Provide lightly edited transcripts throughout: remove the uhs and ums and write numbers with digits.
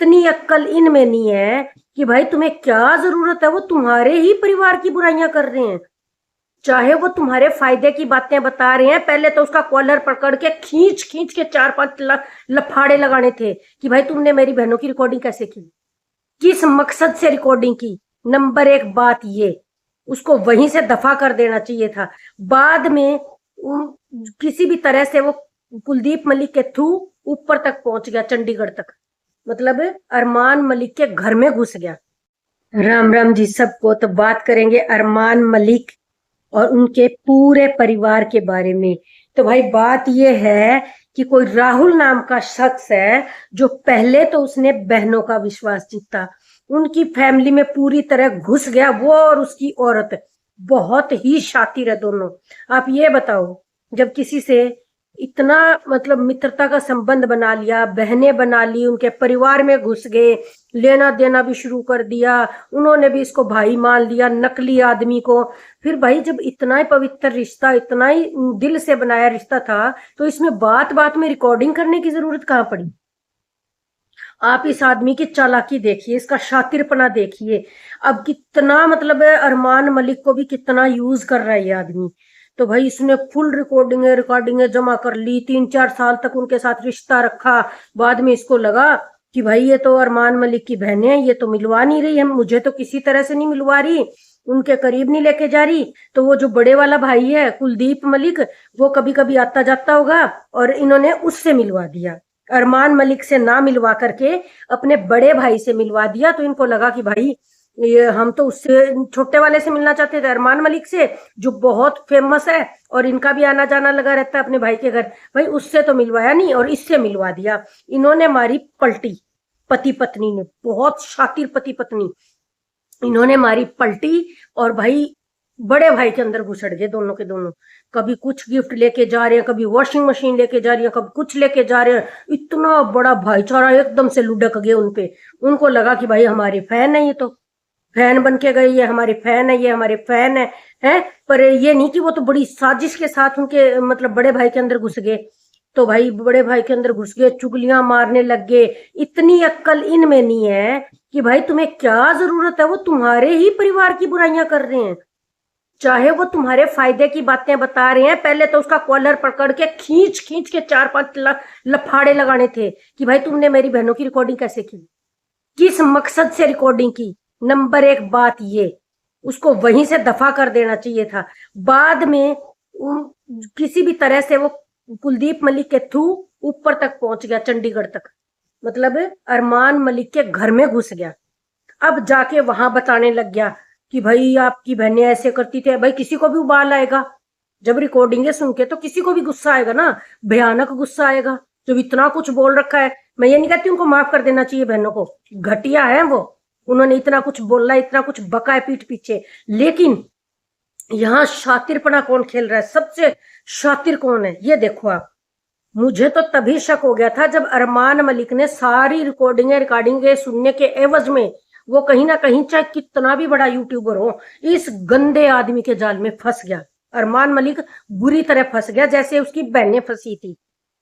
इतनी अक्ल इनमें नहीं है कि भाई तुम्हें क्या जरूरत है, वो तुम्हारे ही परिवार की बुराइयां कर रहे हैं। चाहे वो तुम्हारे फायदे की बातें बता रहे हैं, पहले तो उसका कॉलर पकड़ के खींच खींच के 4-5 लफाड़े लगाने थे कि भाई तुमने मेरी बहनों की रिकॉर्डिंग कैसे की, किस मकसद से रिकॉर्डिंग की। नंबर एक बात ये, उसको वहीं से दफा कर देना चाहिए था। बाद में किसी भी तरह से वो कुलदीप मलिक के थ्रू ऊपर तक पहुंच गया, चंडीगढ़ तक, मतलब अरमान मलिक के घर में घुस गया। राम राम जी सबको। तो बात करेंगे अरमान मलिक और उनके पूरे परिवार के बारे में। तो भाई बात यह है कि कोई राहुल नाम का शख्स है जो पहले तो उसने बहनों का विश्वास जीता, उनकी फैमिली में पूरी तरह घुस गया, वो और उसकी औरत बहुत ही शातिर है दोनों। आप ये बताओ, जब किसी से इतना मतलब मित्रता का संबंध बना लिया, बहनें बना ली, उनके परिवार में घुस गए, लेना देना भी शुरू कर दिया, उन्होंने भी इसको भाई मान लिया नकली आदमी को। फिर भाई जब इतना ही पवित्र रिश्ता, इतना ही दिल से बनाया रिश्ता था, तो इसमें बात बात में रिकॉर्डिंग करने की जरूरत कहाँ पड़ी। आप इस आदमी की चालाकी देखिए, इसका शातिरपना देखिए। अब कितना मतलब है, अरमान मलिक को भी कितना यूज कर रहा है ये आदमी। तो भाई इसने फुल रिकॉर्डिंग जमा कर ली, 3-4 साल तक उनके साथ रिश्ता रखा। बाद में इसको लगा कि भाई ये तो अरमान मलिक की बहनें हैं, ये तो मिलवा नहीं रही है मुझे, तो किसी तरह से नहीं मिलवा रही, उनके करीब नहीं लेके जा रही। तो वो जो बड़े वाला भाई है कुलदीप मलिक, वो कभी कभी आता जाता होगा और इन्होंने उससे मिलवा दिया, अरमान मलिक से ना मिलवा करके अपने बड़े भाई से मिलवा दिया। तो इनको लगा कि भाई ये हम तो उससे छोटे वाले से मिलना चाहते थे, अरमान मलिक से, जो बहुत फेमस है और इनका भी आना जाना लगा रहता है अपने भाई के घर। भाई उससे तो मिलवाया नहीं और इससे मिलवा दिया। इन्होंने मारी पलटी, पति पत्नी ने, बहुत शातिर पति पत्नी, इन्होंने मारी पलटी। और भाई बड़े भाई के अंदर घुसड़ गए दोनों के दोनों। कभी कुछ गिफ्ट लेके जा रहे हैं, कभी वॉशिंग मशीन लेके जा रही है, कभी कुछ लेके जा रहे हैं। इतना बड़ा भाईचारा एकदम से लुढ़क गए उनपे। उनको लगा कि भाई हमारे फैन है, ये तो फैन बन के गए, ये हमारे फैन है, ये हमारे फैन है, हैं। पर ये नहीं कि वो तो बड़ी साजिश के साथ उनके मतलब बड़े भाई के अंदर घुस गए। तो भाई बड़े भाई के अंदर घुस गए, चुगलियां मारने लग गए। इतनी अक्ल इनमें नहीं है कि भाई तुम्हें क्या जरूरत है, वो तुम्हारे ही परिवार की बुराइयां कर रहे हैं। चाहे वो तुम्हारे फायदे की बातें बता रहे हैं, पहले तो उसका कॉलर पकड़ के खींच खींच के 4-5 लफाड़े लगाने थे कि भाई तुमने मेरी बहनों की रिकॉर्डिंग कैसे की, किस मकसद से रिकॉर्डिंग की। नंबर एक बात ये, उसको वहीं से दफा कर देना चाहिए था। बाद में किसी भी तरह से वो कुलदीप मलिक के थ्रू ऊपर तक पहुंच गया, चंडीगढ़ तक, मतलब अरमान मलिक के घर में घुस गया। अब जाके वहां बताने लग गया कि भाई आपकी बहनें ऐसे करती थी। भाई किसी को भी उबाल आएगा जब रिकॉर्डिंगें सुन के, तो किसी को भी गुस्सा आएगा ना, भयानक गुस्सा आएगा। जब इतना कुछ बोल रखा है, मैं ये नहीं कहती उनको माफ कर देना चाहिए, बहनों को घटिया है वो, उन्होंने इतना कुछ बोला, इतना कुछ बका है पीठ पीछे। लेकिन यहाँ शातिरपना कौन खेल रहा है, सबसे शातिर कौन है ये देखो आप। मुझे तो तभी शक हो गया था जब अरमान मलिक ने सारी रिकॉर्डिंग सुनने के एवज में वो कहीं ना कहीं, चाहे कितना भी बड़ा यूट्यूबर हो, इस गंदे आदमी के जाल में फंस गया। अरमान मलिक बुरी तरह फंस गया, जैसे उसकी बहनें फंसी थी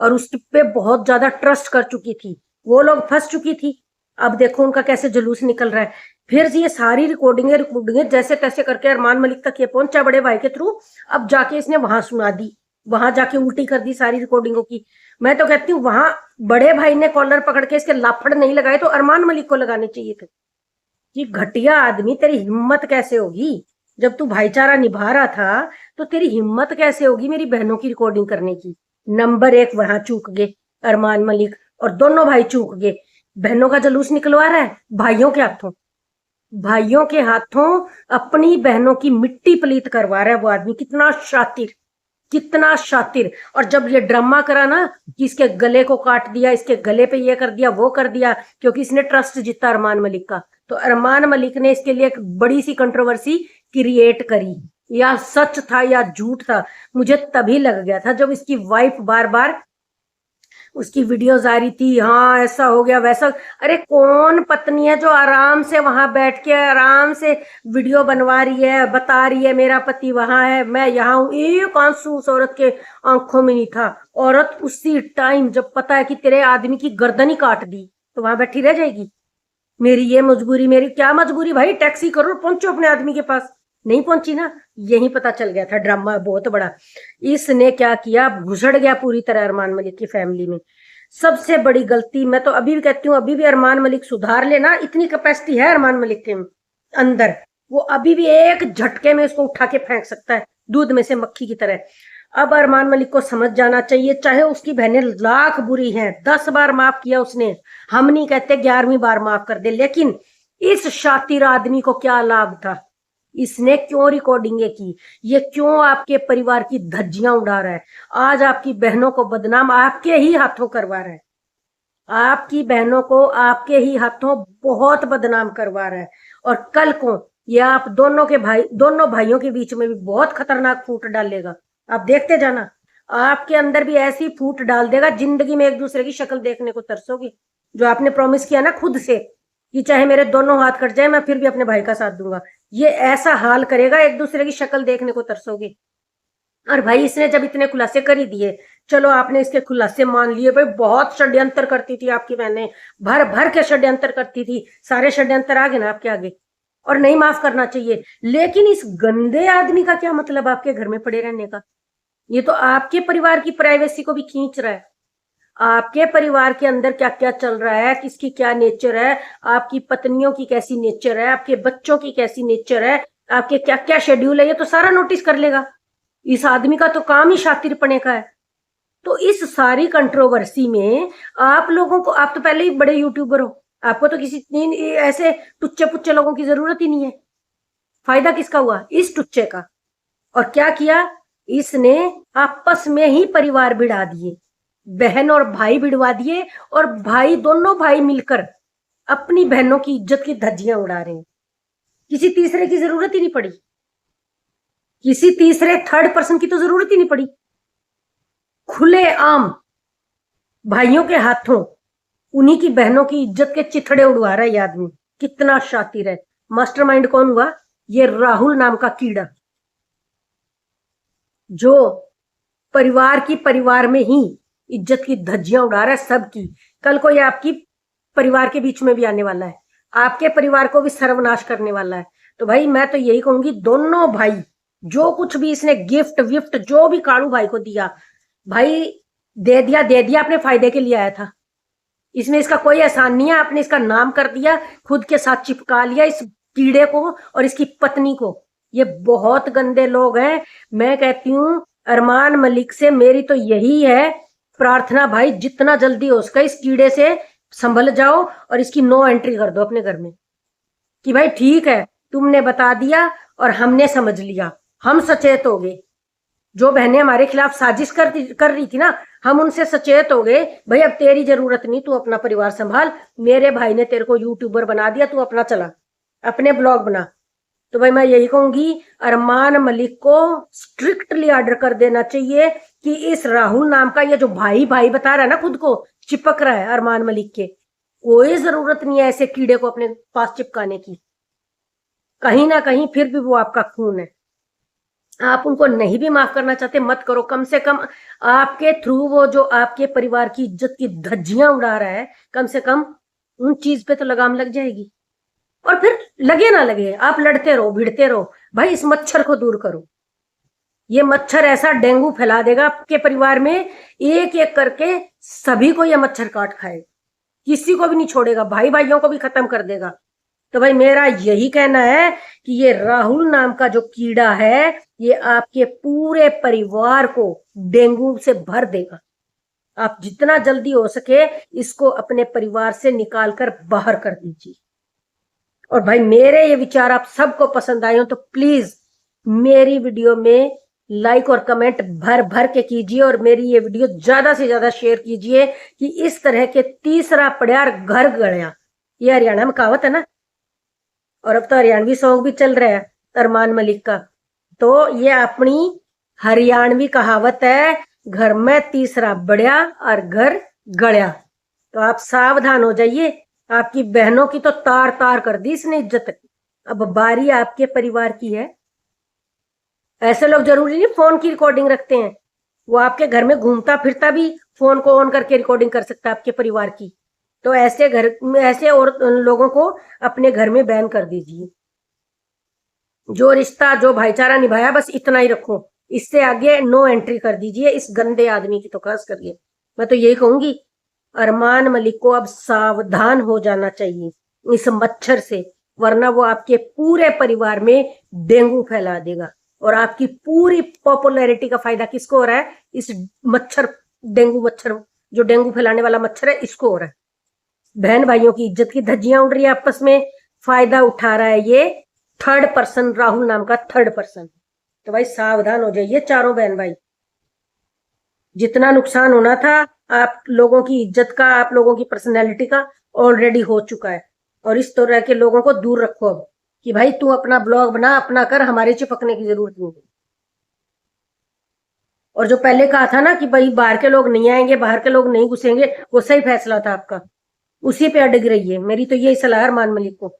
और उस पे बहुत ज्यादा ट्रस्ट कर चुकी थी, वो लोग फंस चुकी थी। अब देखो उनका कैसे जुलूस निकल रहा है। फिर ये सारी रिकॉर्डिंगें जैसे तैसे करके अरमान मलिक तक ये पहुंचा बड़े भाई के थ्रू। अब जाके इसने वहां सुना दी, वहां जाके उल्टी कर दी सारी रिकॉर्डिंगों की। मैं तो कहती हूँ वहां बड़े भाई ने कॉलर पकड़ के इसके लाफड़ नहीं लगाए तो अरमान मलिक को लगाने चाहिए थे। कि घटिया आदमी, तेरी हिम्मत कैसे होगी, जब तू भाईचारा निभा रहा था तो तेरी हिम्मत कैसे होगी मेरी बहनों की रिकॉर्डिंग करने की। नंबर एक वहां चूक गए अरमान मलिक, और दोनों भाई चूक गए। बहनों का जलूस निकलवा रहा है भाइयों के हाथों, भाइयों के हाथों अपनी बहनों की मिट्टी पलीत करवा रहा है वो आदमी। कितना शातिर, कितना शातिर। और जब ये ड्रामा करा ना कि इसके गले को काट दिया, इसके गले पे ये कर दिया, वो कर दिया, क्योंकि इसने ट्रस्ट जीता अरमान मलिक का, तो अरमान मलिक ने इसके लिए एक बड़ी सी कंट्रोवर्सी क्रिएट करी। या सच था या झूठ था, मुझे तभी लग गया था जब इसकी वाइफ बार बार उसकी वीडियोस आ रही थी, हाँ ऐसा हो गया वैसा। अरे कौन पत्नी है जो आराम से वहां बैठ के आराम से वीडियो बनवा रही है, बता रही है मेरा पति वहां है, मैं यहाँ हूं। एक आंसू उस औरत के आंखों में नहीं था। औरत उसी टाइम जब पता है कि तेरे आदमी की गर्दन ही काट दी, तो वहां बैठी रह जाएगी। मेरी ये मजबूरी, मेरी क्या मजबूरी भाई, टैक्सी करो पहुंचो अपने आदमी के पास। नहीं पहुंची ना, यही पता चल गया था ड्रामा बहुत बड़ा। इसने क्या किया, घुसड़ गया पूरी तरह अरमान मलिक की फैमिली में। सबसे बड़ी गलती, मैं तो अभी भी कहती हूँ, अभी भी अरमान मलिक सुधार लेना, इतनी कैपेसिटी है अरमान मलिक के अंदर, वो अभी भी एक झटके में उसको उठा के फेंक सकता है दूध में से मक्खी की तरह। अब अरमान मलिक को समझ जाना चाहिए, चाहे उसकी बहनें लाख बुरी हैं, 10 बार माफ किया उसने, हम नहीं कहते 11वीं बार माफ कर दे, लेकिन इस शातिर आदमी को क्या लाभ था, इसने क्यों रिकॉर्डिंगे की, ये क्यों आपके परिवार की धज्जियां उड़ा रहा है, आज आपकी बहनों को बदनाम आपके ही हाथों करवा रहा है, आपकी बहनों को आपके ही हाथों बहुत बदनाम करवा रहा है। और कल को ये आप दोनों के भाई, दोनों भाइयों के बीच में भी बहुत खतरनाक फूट डालेगा, आप देखते जाना, आपके अंदर भी ऐसी फूट डाल देगा, जिंदगी में एक दूसरे की शक्ल देखने को तरसोगी। जो आपने प्रॉमिस किया ना खुद से कि चाहे मेरे दोनों हाथ कट जाए मैं फिर भी अपने भाई का साथ दूंगा, ये ऐसा हाल करेगा, एक दूसरे की शक्ल देखने को तरसोगी। और भाई इसने जब इतने खुलासे कर ही दिए, चलो आपने इसके खुलासे मान लिए, भाई बहुत षड्यंत्र करती थी आपकी बहनें, भर भर के षड्यंत्र करती थी, सारे षड्यंत्र आ गए ना आपके आगे, और नहीं माफ करना चाहिए। लेकिन इस गंदे आदमी का क्या मतलब आपके घर में पड़े रहने का, ये तो आपके परिवार की प्राइवेसी को भी खींच रहा है। आपके परिवार के अंदर क्या क्या चल रहा है, किसकी क्या नेचर है, आपकी पत्नियों की कैसी नेचर है, आपके बच्चों की कैसी नेचर है, आपके क्या क्या शेड्यूल है, ये तो सारा नोटिस कर लेगा। इस आदमी का तो काम ही शातिरपने का है। तो इस सारी कंट्रोवर्सी में आप लोगों को, आप तो पहले ही बड़े यूट्यूबर हो, आपको तो किसी ऐसे टुच्चे पुच्चे लोगों की जरूरत ही नहीं है। फायदा किसका हुआ, इस टुच्चे का। और क्या किया इसने, आपस में ही परिवार भिड़ा दिए, बहन और भाई भिड़वा दिए, और भाई, दोनों भाई मिलकर अपनी बहनों की इज्जत की धज्जियां उड़ा रहे हैं। किसी तीसरे की जरूरत ही नहीं पड़ी, किसी तीसरे थर्ड पर्सन की तो जरूरत ही नहीं पड़ी। खुले आम भाइयों के हाथों उन्हीं की बहनों की इज्जत के चिथड़े उड़वा रहा है ये आदमी। कितना शातिर है। मास्टरमाइंड कौन हुआ, ये राहुल नाम का कीड़ा, जो परिवार में ही इज्जत की धज्जियां उड़ा रहा है सबकी। कल को ये आपकी परिवार के बीच में भी आने वाला है, आपके परिवार को भी सर्वनाश करने वाला है। तो भाई मैं तो यही कहूंगी, दोनों भाई, जो कुछ भी इसने गिफ्ट विफ्ट जो भी कालू भाई को दिया, भाई दे दिया अपने फायदे के लिए आया था, इसमें इसका कोई एहसान नहीं है। आपने इसका नाम कर दिया, खुद के साथ चिपका लिया इस कीड़े को और इसकी पत्नी को। ये बहुत गंदे लोग हैं। मैं कहती हूं अरमान मलिक से मेरी तो यही है प्रार्थना, भाई जितना जल्दी हो सके इस कीड़े से संभल जाओ और इसकी नो एंट्री कर दो अपने घर में, कि भाई ठीक है तुमने बता दिया और हमने समझ लिया, हम सचेत हो गए। जो बहनें हमारे खिलाफ साजिश कर रही थी ना, हम उनसे सचेत हो गए, भाई अब तेरी जरूरत नहीं, तू अपना परिवार संभाल, मेरे भाई ने तेरे को यूट्यूबर बना दिया, तू अपना चला, अपने ब्लॉग बना। तो भाई मैं यही कहूंगी, अरमान मलिक को स्ट्रिक्टली ऑर्डर कर देना चाहिए कि इस राहुल नाम का ये जो भाई भाई बता रहा है ना, खुद को चिपक रहा है अरमान मलिक के, कोई जरूरत नहीं है ऐसे कीड़े को अपने पास चिपकाने की। कहीं ना कहीं फिर भी वो आपका खून है। आप उनको नहीं भी माफ करना चाहते मत करो, कम से कम आपके थ्रू वो जो आपके परिवार की इज्जत की धज्जियां उड़ा रहा है, कम से कम उन चीज पे तो लगाम लग जाएगी। और फिर लगे ना लगे, आप लड़ते रहो, भिड़ते रहो, भाई इस मच्छर को दूर करो। ये मच्छर ऐसा डेंगू फैला देगा आपके परिवार में, एक एक करके सभी को ये मच्छर काट खाएगा, किसी को भी नहीं छोड़ेगा, भाई भाइयों को भी खत्म कर देगा। तो भाई मेरा यही कहना है कि ये राहुल नाम का जो कीड़ा है, ये आपके पूरे परिवार को डेंगू से भर देगा। आप जितना जल्दी हो सके इसको अपने परिवार से निकाल कर बाहर कर दीजिए। और भाई मेरे ये विचार आप सबको पसंद आए हो तो प्लीज मेरी वीडियो में लाइक और कमेंट भर भर के कीजिए, और मेरी ये वीडियो ज्यादा से ज्यादा शेयर कीजिए कि इस तरह के तीसरा पड़ियार घर गड़िया, ये हरियाणा में कहावत है ना, और अब तो हरियाणवी सॉन्ग भी चल रहा है अरमान मलिक का, तो ये अपनी हरियाणवी कहावत है, घर में तीसरा बढ़िया और घर गड़िया। तो आप सावधान हो जाइए, आपकी बहनों की तो तार तार कर दी इसने इज्जत, अब बारी आपके परिवार की है। ऐसे लोग जरूरी नहीं फोन की रिकॉर्डिंग रखते हैं, वो आपके घर में घूमता फिरता भी फोन को ऑन करके रिकॉर्डिंग कर सकता है आपके परिवार की। तो ऐसे घर में ऐसे और लोगों को अपने घर में बैन कर दीजिए। जो रिश्ता जो भाईचारा निभाया बस इतना ही रखो, इससे आगे नो एंट्री कर दीजिए इस गंदे आदमी की। तो खास करके मैं तो यही कहूंगी, अरमान मलिक को अब सावधान हो जाना चाहिए इस मच्छर से, वरना वो आपके पूरे परिवार में डेंगू फैला देगा। और आपकी पूरी पॉपुलैरिटी का फायदा किसको हो रहा है? इस मच्छर, डेंगू मच्छर, जो डेंगू फैलाने वाला मच्छर है, इसको हो रहा है। बहन भाइयों की इज्जत की धज्जियां उड़ रही है आपस में, फायदा उठा रहा है ये थर्ड पर्सन, राहुल नाम का थर्ड पर्सन। तो भाई सावधान हो जाइए चारों बहन भाई। जितना नुकसान होना था आप लोगों की इज्जत का, आप लोगों की पर्सनैलिटी का, ऑलरेडी हो चुका है। और इस तरह के लोगों को दूर रखो अब, कि भाई तू अपना ब्लॉग बना, अपना कर, हमारे चिपकने की जरूरत नहीं है। और जो पहले कहा था ना कि भाई बाहर के लोग नहीं आएंगे, बाहर के लोग नहीं घुसेंगे, वो सही फैसला था आपका, उसी पे अड़ग रही है। मेरी तो यही सलाह है अरमान मलिक को।